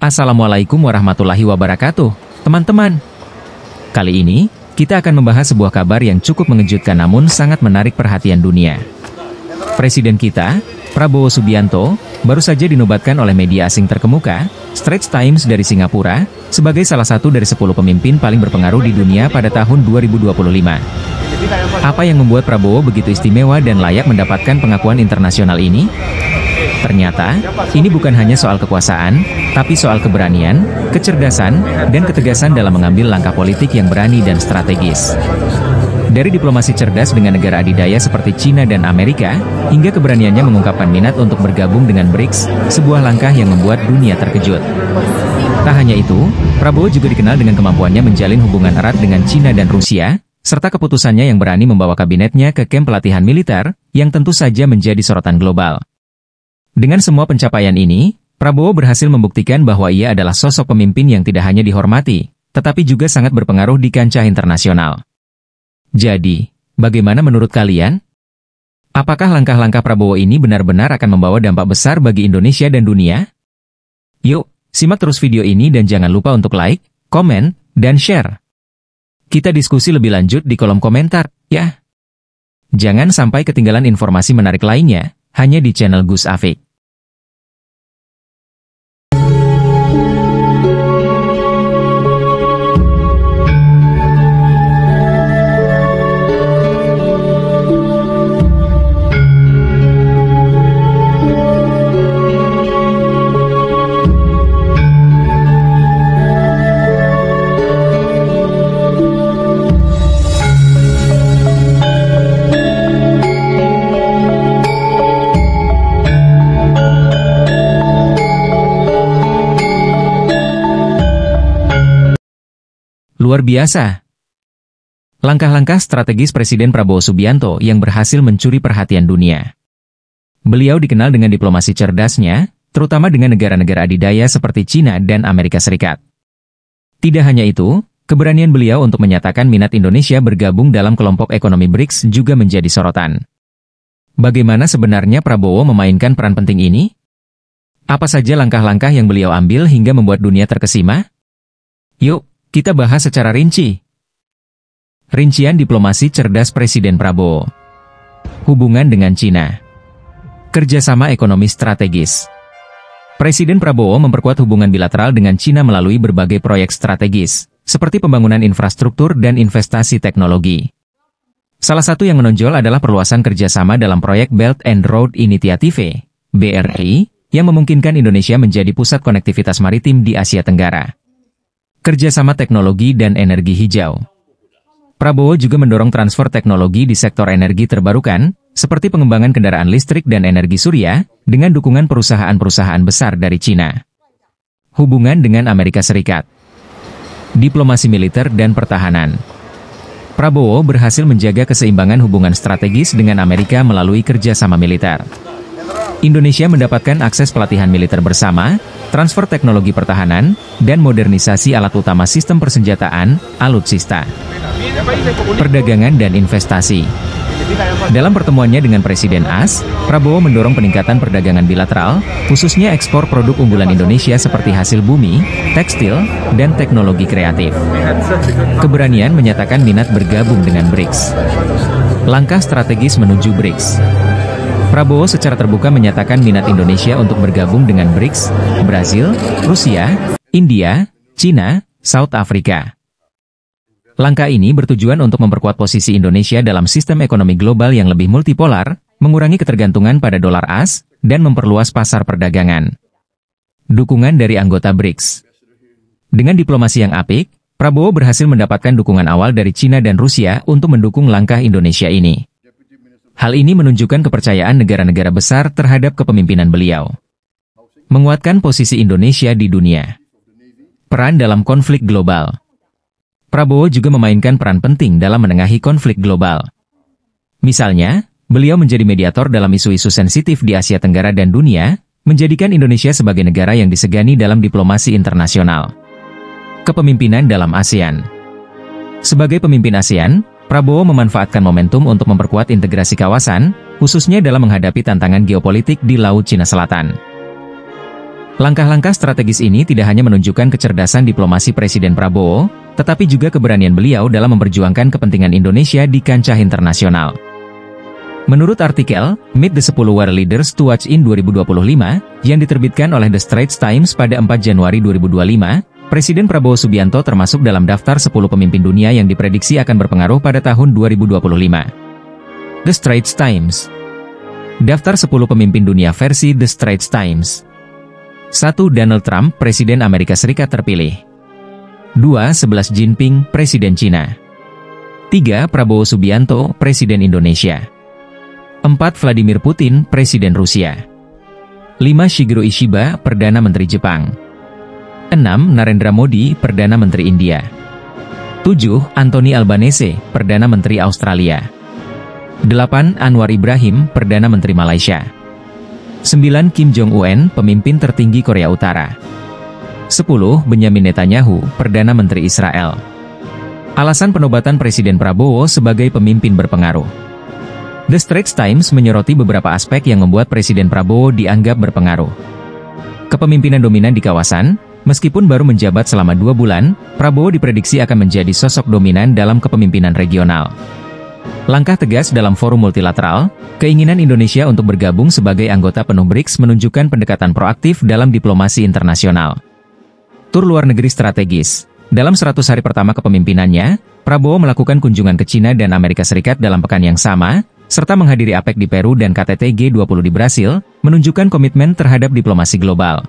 Assalamualaikum warahmatullahi wabarakatuh, teman-teman. Kali ini, kita akan membahas sebuah kabar yang cukup mengejutkan namun sangat menarik perhatian dunia. Presiden kita, Prabowo Subianto, baru saja dinobatkan oleh media asing terkemuka, Straits Times dari Singapura, sebagai salah satu dari 10 pemimpin paling berpengaruh di dunia pada tahun 2025. Apa yang membuat Prabowo begitu istimewa dan layak mendapatkan pengakuan internasional ini? Ternyata, ini bukan hanya soal kekuasaan, tapi soal keberanian, kecerdasan, dan ketegasan dalam mengambil langkah politik yang berani dan strategis. Dari diplomasi cerdas dengan negara adidaya seperti China dan Amerika, hingga keberaniannya mengungkapkan minat untuk bergabung dengan BRICS, sebuah langkah yang membuat dunia terkejut. Tak hanya itu, Prabowo juga dikenal dengan kemampuannya menjalin hubungan erat dengan China dan Rusia, serta keputusannya yang berani membawa kabinetnya ke kamp pelatihan militer, yang tentu saja menjadi sorotan global. Dengan semua pencapaian ini, Prabowo berhasil membuktikan bahwa ia adalah sosok pemimpin yang tidak hanya dihormati, tetapi juga sangat berpengaruh di kancah internasional. Jadi, bagaimana menurut kalian? Apakah langkah-langkah Prabowo ini benar-benar akan membawa dampak besar bagi Indonesia dan dunia? Yuk, simak terus video ini dan jangan lupa untuk like, komen, dan share. Kita diskusi lebih lanjut di kolom komentar, ya. Jangan sampai ketinggalan informasi menarik lainnya, hanya di channel Gus Afik. Luar biasa. Langkah-langkah strategis Presiden Prabowo Subianto yang berhasil mencuri perhatian dunia. Beliau dikenal dengan diplomasi cerdasnya, terutama dengan negara-negara adidaya seperti China dan Amerika Serikat. Tidak hanya itu, keberanian beliau untuk menyatakan minat Indonesia bergabung dalam kelompok ekonomi BRICS juga menjadi sorotan. Bagaimana sebenarnya Prabowo memainkan peran penting ini? Apa saja langkah-langkah yang beliau ambil hingga membuat dunia terkesima? Yuk, kita bahas secara rinci. Rincian diplomasi cerdas Presiden Prabowo. Hubungan dengan China. Kerjasama ekonomi strategis. Presiden Prabowo memperkuat hubungan bilateral dengan China melalui berbagai proyek strategis, seperti pembangunan infrastruktur dan investasi teknologi. Salah satu yang menonjol adalah perluasan kerjasama dalam proyek Belt and Road Initiative, BRI, yang memungkinkan Indonesia menjadi pusat konektivitas maritim di Asia Tenggara. Kerjasama teknologi dan energi hijau. Prabowo juga mendorong transfer teknologi di sektor energi terbarukan, seperti pengembangan kendaraan listrik dan energi surya, dengan dukungan perusahaan-perusahaan besar dari China. Hubungan dengan Amerika Serikat. Diplomasi militer dan pertahanan. Prabowo berhasil menjaga keseimbangan hubungan strategis dengan Amerika melalui kerjasama militer. Indonesia mendapatkan akses pelatihan militer bersama, transfer teknologi pertahanan, dan modernisasi alat utama sistem persenjataan, alutsista. Perdagangan dan investasi. Dalam pertemuannya dengan Presiden AS, Prabowo mendorong peningkatan perdagangan bilateral, khususnya ekspor produk unggulan Indonesia seperti hasil bumi, tekstil, dan teknologi kreatif. Keberanian menyatakan minat bergabung dengan BRICS. Langkah strategis menuju BRICS. Prabowo secara terbuka menyatakan minat Indonesia untuk bergabung dengan BRICS, Brasil, Rusia, India, China, South Africa. Langkah ini bertujuan untuk memperkuat posisi Indonesia dalam sistem ekonomi global yang lebih multipolar, mengurangi ketergantungan pada dolar AS, dan memperluas pasar perdagangan. Dukungan dari anggota BRICS. Dengan diplomasi yang apik, Prabowo berhasil mendapatkan dukungan awal dari China dan Rusia untuk mendukung langkah Indonesia ini. Hal ini menunjukkan kepercayaan negara-negara besar terhadap kepemimpinan beliau. Menguatkan posisi Indonesia di dunia. Peran dalam konflik global. Prabowo juga memainkan peran penting dalam menengahi konflik global. Misalnya, beliau menjadi mediator dalam isu-isu sensitif di Asia Tenggara dan dunia, menjadikan Indonesia sebagai negara yang disegani dalam diplomasi internasional. Kepemimpinan dalam ASEAN. Sebagai pemimpin ASEAN, Prabowo memanfaatkan momentum untuk memperkuat integrasi kawasan, khususnya dalam menghadapi tantangan geopolitik di Laut Cina Selatan. Langkah-langkah strategis ini tidak hanya menunjukkan kecerdasan diplomasi Presiden Prabowo, tetapi juga keberanian beliau dalam memperjuangkan kepentingan Indonesia di kancah internasional. Menurut artikel, Meet the 10 World Leaders to Watch in 2025, yang diterbitkan oleh The Straits Times pada 4 Januari 2025, Presiden Prabowo Subianto termasuk dalam daftar 10 pemimpin dunia yang diprediksi akan berpengaruh pada tahun 2025. The Straits Times. Daftar 10 pemimpin dunia versi The Straits Times. 1. Donald Trump, Presiden Amerika Serikat terpilih. 2. 11 Jinping, Presiden Cina. 3. Prabowo Subianto, Presiden Indonesia. 4. Vladimir Putin, Presiden Rusia. 5. Shigeru Ishiba, Perdana Menteri Jepang. 6. Narendra Modi, Perdana Menteri India. 7. Anthony Albanese, Perdana Menteri Australia. 8. Anwar Ibrahim, Perdana Menteri Malaysia. 9. Kim Jong-un, pemimpin tertinggi Korea Utara. 10. Benyamin Netanyahu, Perdana Menteri Israel. Alasan penobatan Presiden Prabowo sebagai pemimpin berpengaruh. The Straits Times menyoroti beberapa aspek yang membuat Presiden Prabowo dianggap berpengaruh. Kepemimpinan dominan di kawasan. Meskipun baru menjabat selama 2 bulan, Prabowo diprediksi akan menjadi sosok dominan dalam kepemimpinan regional. Langkah tegas dalam forum multilateral, keinginan Indonesia untuk bergabung sebagai anggota penuh BRICS menunjukkan pendekatan proaktif dalam diplomasi internasional. Tur luar negeri strategis. Dalam 100 hari pertama kepemimpinannya, Prabowo melakukan kunjungan ke China dan Amerika Serikat dalam pekan yang sama, serta menghadiri APEC di Peru dan KTT G20 di Brasil, menunjukkan komitmen terhadap diplomasi global.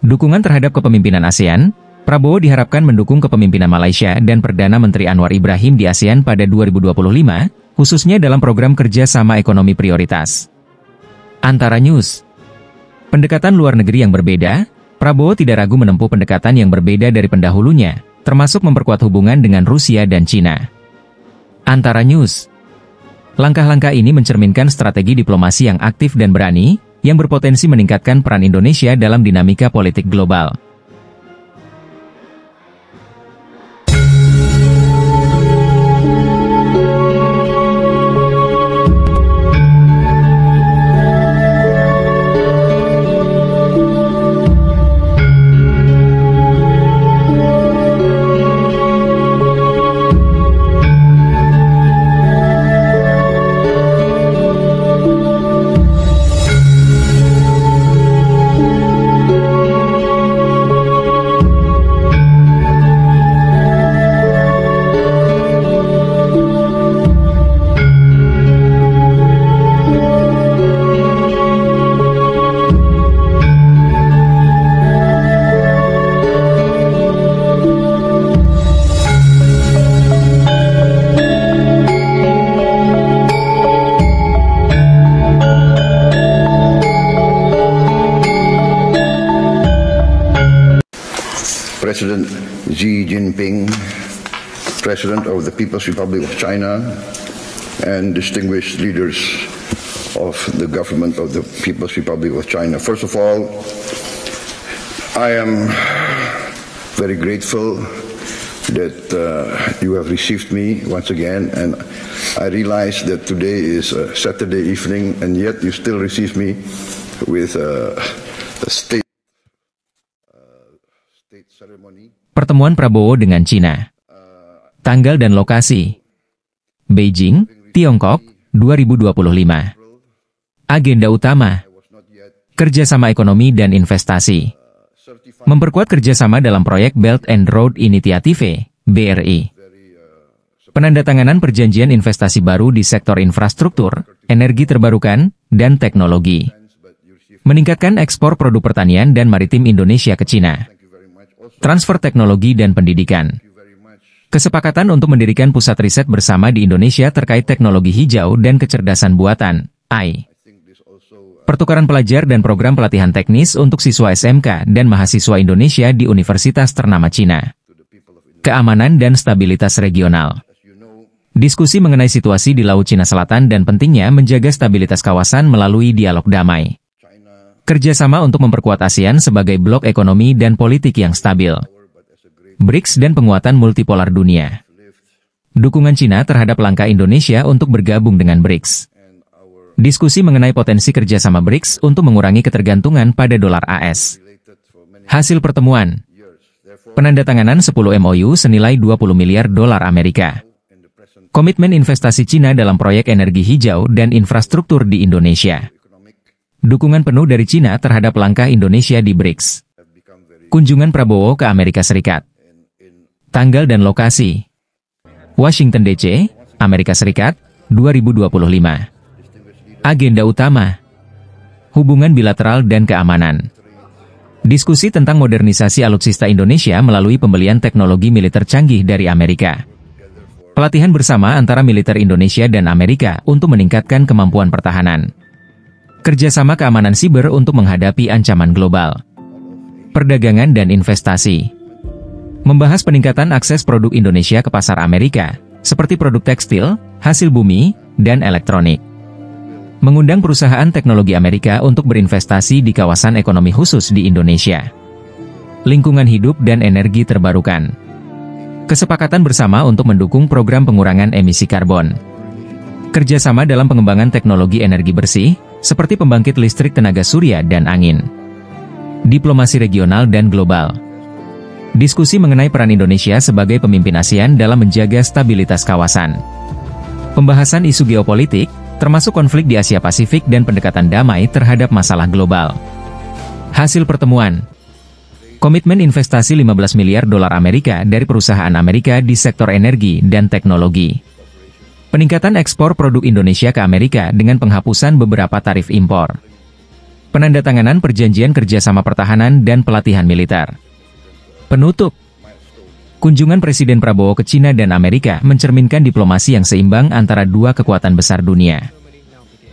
Dukungan terhadap kepemimpinan ASEAN. Prabowo diharapkan mendukung kepemimpinan Malaysia dan Perdana Menteri Anwar Ibrahim di ASEAN pada 2025, khususnya dalam program kerja sama ekonomi prioritas. Antara News. Pendekatan luar negeri yang berbeda, Prabowo tidak ragu menempuh pendekatan yang berbeda dari pendahulunya, termasuk memperkuat hubungan dengan Rusia dan Cina. Antara News. Langkah-langkah ini mencerminkan strategi diplomasi yang aktif dan berani, yang berpotensi meningkatkan peran Indonesia dalam dinamika politik global. President Xi Jinping, President of the People's Republic of China, and distinguished leaders of the government of the People's Republic of China. First of all, I am very grateful that you have received me once again, and I realize that today is a Saturday evening, and yet you still receive me with a state ceremony. Pertemuan Prabowo dengan Cina. Tanggal dan lokasi. Beijing, Tiongkok, 2025. Agenda utama. Kerjasama ekonomi dan investasi. Memperkuat kerjasama dalam proyek Belt and Road Initiative, BRI. Penandatanganan perjanjian investasi baru di sektor infrastruktur, energi terbarukan, dan teknologi. Meningkatkan ekspor produk pertanian dan maritim Indonesia ke Cina. Transfer teknologi dan pendidikan. Kesepakatan untuk mendirikan pusat riset bersama di Indonesia terkait teknologi hijau dan kecerdasan buatan, AI. Pertukaran pelajar dan program pelatihan teknis untuk siswa SMK dan mahasiswa Indonesia di universitas ternama Cina. Keamanan dan stabilitas regional. Diskusi mengenai situasi di Laut Cina Selatan dan pentingnya menjaga stabilitas kawasan melalui dialog damai. Kerjasama untuk memperkuat ASEAN sebagai blok ekonomi dan politik yang stabil. BRICS dan penguatan multipolar dunia. Dukungan Cina terhadap langkah Indonesia untuk bergabung dengan BRICS. Diskusi mengenai potensi kerjasama BRICS untuk mengurangi ketergantungan pada dolar AS. Hasil pertemuan. Penandatanganan 10 MOU senilai 20 miliar dolar Amerika. Komitmen investasi Cina dalam proyek energi hijau dan infrastruktur di Indonesia. Dukungan penuh dari Cina terhadap langkah Indonesia di BRICS. Kunjungan Prabowo ke Amerika Serikat. Tanggal dan lokasi. Washington DC, Amerika Serikat, 2025. Agenda utama. Hubungan bilateral dan keamanan. Diskusi tentang modernisasi alutsista Indonesia melalui pembelian teknologi militer canggih dari Amerika. Pelatihan bersama antara militer Indonesia dan Amerika untuk meningkatkan kemampuan pertahanan. Kerjasama keamanan siber untuk menghadapi ancaman global. Perdagangan dan investasi. Membahas peningkatan akses produk Indonesia ke pasar Amerika, seperti produk tekstil, hasil bumi, dan elektronik. Mengundang perusahaan teknologi Amerika untuk berinvestasi di kawasan ekonomi khusus di Indonesia. Lingkungan hidup dan energi terbarukan. Kesepakatan bersama untuk mendukung program pengurangan emisi karbon. Kerjasama dalam pengembangan teknologi energi bersih, seperti pembangkit listrik tenaga surya dan angin. Diplomasi regional dan global. Diskusi mengenai peran Indonesia sebagai pemimpin ASEAN dalam menjaga stabilitas kawasan. Pembahasan isu geopolitik, termasuk konflik di Asia Pasifik dan pendekatan damai terhadap masalah global. Hasil pertemuan. Komitmen investasi 15 miliar dolar Amerika dari perusahaan Amerika di sektor energi dan teknologi. Peningkatan ekspor produk Indonesia ke Amerika dengan penghapusan beberapa tarif impor. Penandatanganan perjanjian kerjasama pertahanan dan pelatihan militer. Penutup. Kunjungan Presiden Prabowo ke Cina dan Amerika mencerminkan diplomasi yang seimbang antara dua kekuatan besar dunia.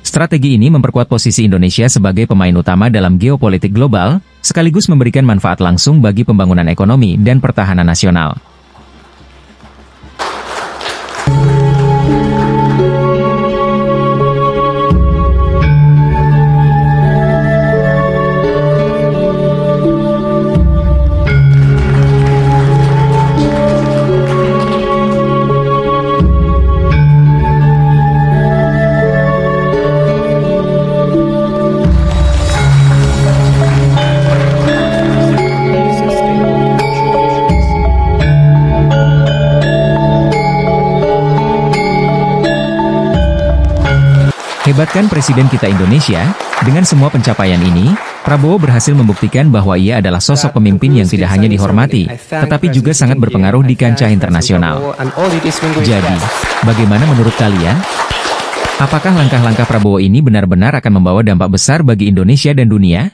Strategi ini memperkuat posisi Indonesia sebagai pemain utama dalam geopolitik global, sekaligus memberikan manfaat langsung bagi pembangunan ekonomi dan pertahanan nasional. Hebatkan Presiden kita Indonesia, dengan semua pencapaian ini, Prabowo berhasil membuktikan bahwa ia adalah sosok pemimpin yang tidak hanya dihormati, tetapi juga sangat berpengaruh di kancah internasional. Jadi, bagaimana menurut kalian? Apakah langkah-langkah Prabowo ini benar-benar akan membawa dampak besar bagi Indonesia dan dunia?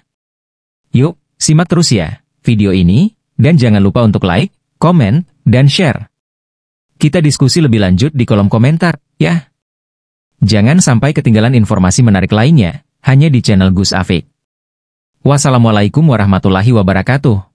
Yuk, simak terus ya video ini, dan jangan lupa untuk like, komen, dan share. Kita diskusi lebih lanjut di kolom komentar, ya. Jangan sampai ketinggalan informasi menarik lainnya, hanya di channel Gus Afik. Wassalamualaikum warahmatullahi wabarakatuh.